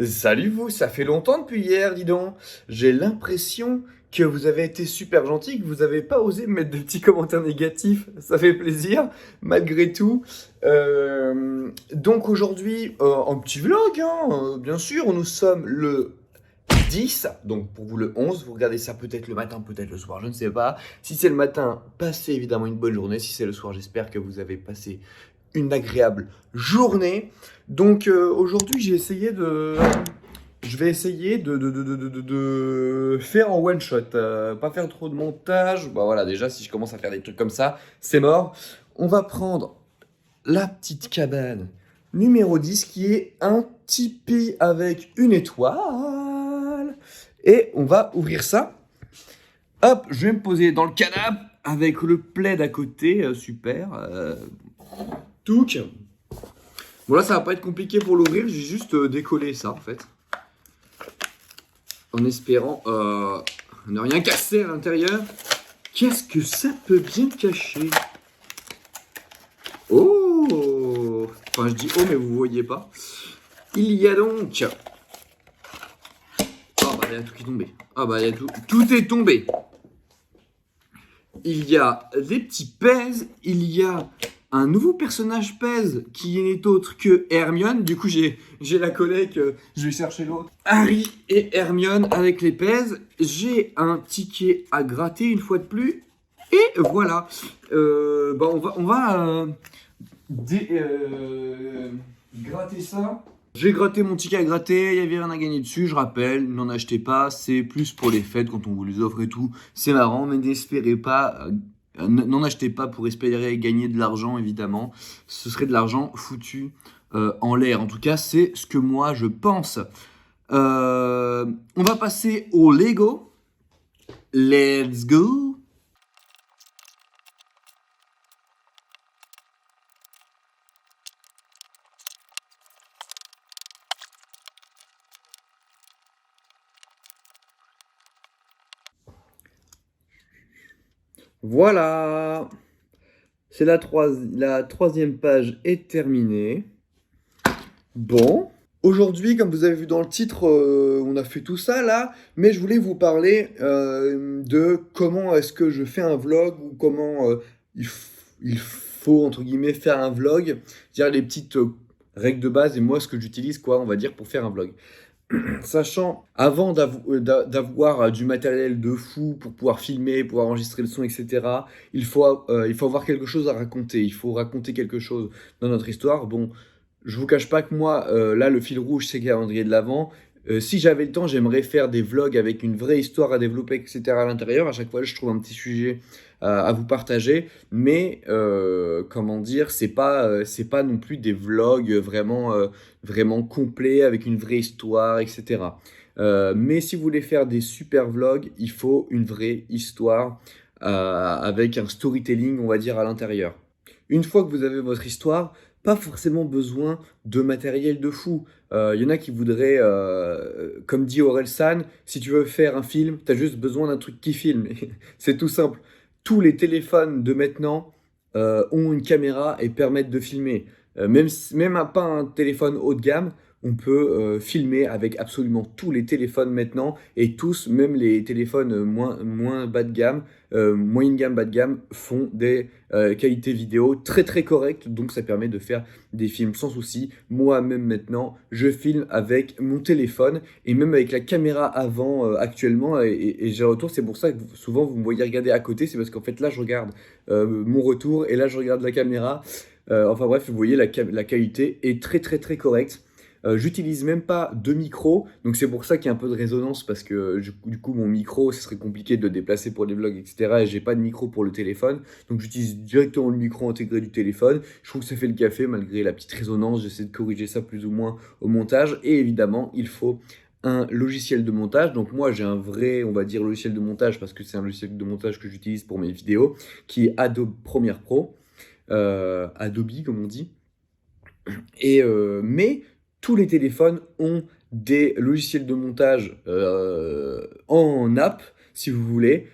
Salut vous, ça fait longtemps depuis hier, dis donc. J'ai l'impression que vous avez été super gentil, que vous n'avez pas osé mettre de petits commentaires négatifs. Ça fait plaisir, malgré tout. Donc aujourd'hui, un petit vlog, hein, bien sûr. Nous sommes le 10, donc pour vous le 11. Vous regardez ça peut-être le matin, peut-être le soir, je ne sais pas. Si c'est le matin, passez évidemment une bonne journée. Si c'est le soir, j'espère que vous avez passé une agréable journée. Donc aujourd'hui, je vais essayer de faire en one shot, pas faire trop de montage. Bah voilà, déjà si je commence à faire des trucs comme ça, c'est mort. On va prendre la petite cabane numéro 10 qui est un tipi avec une étoile. Et on va ouvrir ça. Hop, je vais me poser dans le canapé avec le plaid à côté, super. Touc. Bon là ça va pas être compliqué pour l'ouvrir, j'ai juste décollé ça en fait. En espérant ne rien casser à l'intérieur. Qu'est-ce que ça peut bien cacher? Oh! Enfin je dis oh mais vous voyez pas. Il y a donc... Ah bah il y a tout qui est tombé. Ah bah il y a tout... Tout est tombé. Il y a des petits pèses, il y a un nouveau personnage pèse qui n'est autre que Hermione. Du coup, j'ai la collègue, je vais chercher l'autre. Harry et Hermione avec les pèses. J'ai un ticket à gratter une fois de plus. Et voilà. On va gratter ça. J'ai gratté mon ticket à gratter, il y avait rien à gagner dessus, je rappelle, n'en achetez pas, c'est plus pour les fêtes quand on vous les offre et tout, c'est marrant, mais n'espérez pas, n'en achetez pas pour espérer gagner de l'argent évidemment, ce serait de l'argent foutu en l'air, en tout cas c'est ce que moi je pense. On va passer au Lego, let's go. Voilà, c'est la troisième page est terminée. Bon, aujourd'hui, comme vous avez vu dans le titre, on a fait tout ça là, mais je voulais vous parler de comment est-ce que je fais un vlog ou comment il faut, entre guillemets, faire un vlog, dire les petites règles de base et moi ce que j'utilise, quoi, on va dire, pour faire un vlog. Sachant, avant d'avoir du matériel de fou pour pouvoir filmer, pouvoir enregistrer le son, etc., il faut avoir quelque chose à raconter. Il faut raconter quelque chose dans notre histoire. Bon, je vous cache pas que moi, là, le fil rouge, c'est calendrier de l'Avent. Si j'avais le temps, j'aimerais faire des vlogs avec une vraie histoire à développer, etc. à l'intérieur. À chaque fois, je trouve un petit sujet à vous partager. Mais, comment dire, c'est pas non plus des vlogs vraiment complets avec une vraie histoire, etc. Mais si vous voulez faire des super vlogs, il faut une vraie histoire avec un storytelling, on va dire, à l'intérieur. Une fois que vous avez votre histoire, pas forcément besoin de matériel de fou. Il y en a qui voudraient, comme dit Aurel San, si tu veux faire un film, tu as juste besoin d'un truc qui filme. C'est tout simple. Tous les téléphones de maintenant ont une caméra et permettent de filmer. Pas un téléphone haut de gamme, on peut filmer avec absolument tous les téléphones maintenant et tous, même les téléphones moins bas de gamme, moyenne gamme, bas de gamme, font des qualités vidéo très très correctes, donc ça permet de faire des films sans souci. Moi-même maintenant, je filme avec mon téléphone et même avec la caméra avant actuellement et j'ai un retour. C'est pour ça que souvent vous me voyez regarder à côté, c'est parce qu'en fait là je regarde mon retour et là je regarde la caméra. Enfin bref, vous voyez la qualité est très très très correcte. J'utilise même pas de micro, donc c'est pour ça qu'il y a un peu de résonance parce que du coup mon micro, ce serait compliqué de le déplacer pour les vlogs, etc. Et j'ai pas de micro pour le téléphone, donc j'utilise directement le micro intégré du téléphone. Je trouve que ça fait le café malgré la petite résonance. J'essaie de corriger ça plus ou moins au montage. Et évidemment, il faut un logiciel de montage. Donc moi j'ai un vrai, on va dire, logiciel de montage parce que c'est un logiciel de montage que j'utilise pour mes vidéos, qui est Adobe Premiere Pro, Adobe comme on dit. Mais tous les téléphones ont des logiciels de montage en app, si vous voulez.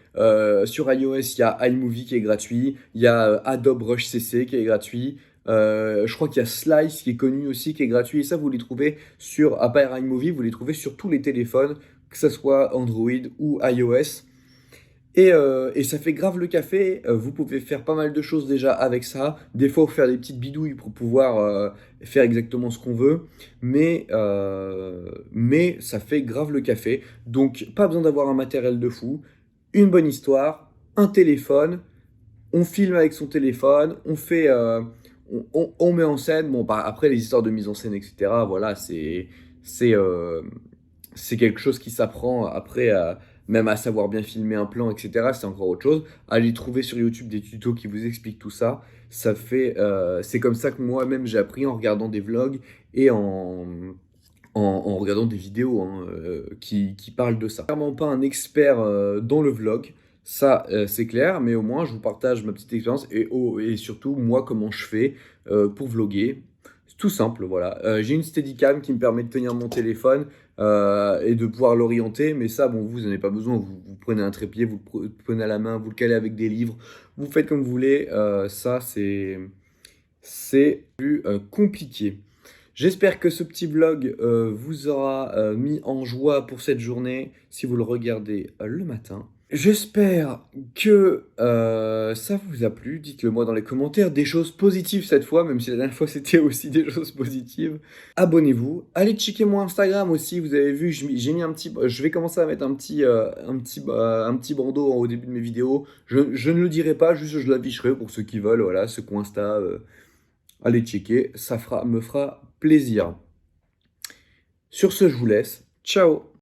Sur iOS, il y a iMovie qui est gratuit, il y a Adobe Rush CC qui est gratuit. Je crois qu'il y a Slice qui est connu aussi, qui est gratuit. Et ça, vous les trouvez sur, à part iMovie, vous les trouvez sur tous les téléphones, que ce soit Android ou iOS. Et ça fait grave le café. Vous pouvez faire pas mal de choses déjà avec ça. Des fois, faire des petites bidouilles pour pouvoir faire exactement ce qu'on veut. Mais ça fait grave le café. Donc, pas besoin d'avoir un matériel de fou. Une bonne histoire, un téléphone. On filme avec son téléphone. On met en scène. Bon, bah, après, les histoires de mise en scène, etc. Voilà, c'est, euh, c'est quelque chose qui s'apprend après, même à savoir bien filmer un plan, etc. C'est encore autre chose. Allez trouver sur YouTube des tutos qui vous expliquent tout ça. C'est comme ça que moi-même j'ai appris en regardant des vlogs et en regardant des vidéos hein, qui parlent de ça. Clairement pas un expert dans le vlog, ça c'est clair, mais au moins je vous partage ma petite expérience et surtout moi comment je fais pour vlogger. C'est tout simple, voilà. J'ai une Steadicam qui me permet de tenir mon téléphone et de pouvoir l'orienter, mais ça, bon, vous n'en avez pas besoin. Vous prenez un trépied, vous le prenez à la main, vous le calez avec des livres, vous faites comme vous voulez. Ça, c'est plus compliqué. J'espère que ce petit vlog vous aura mis en joie pour cette journée si vous le regardez le matin. J'espère que ça vous a plu. Dites-le moi dans les commentaires. Des choses positives cette fois, même si la dernière fois c'était aussi des choses positives. Abonnez-vous. Allez checker mon Instagram aussi. Vous avez vu, j'ai mis un petit. Je vais commencer à mettre un petit bandeau au début de mes vidéos. Je ne le dirai pas, juste je l'afficherai pour ceux qui veulent. Voilà, ceux qui ont Insta. Allez checker, me fera plaisir. Sur ce, je vous laisse. Ciao!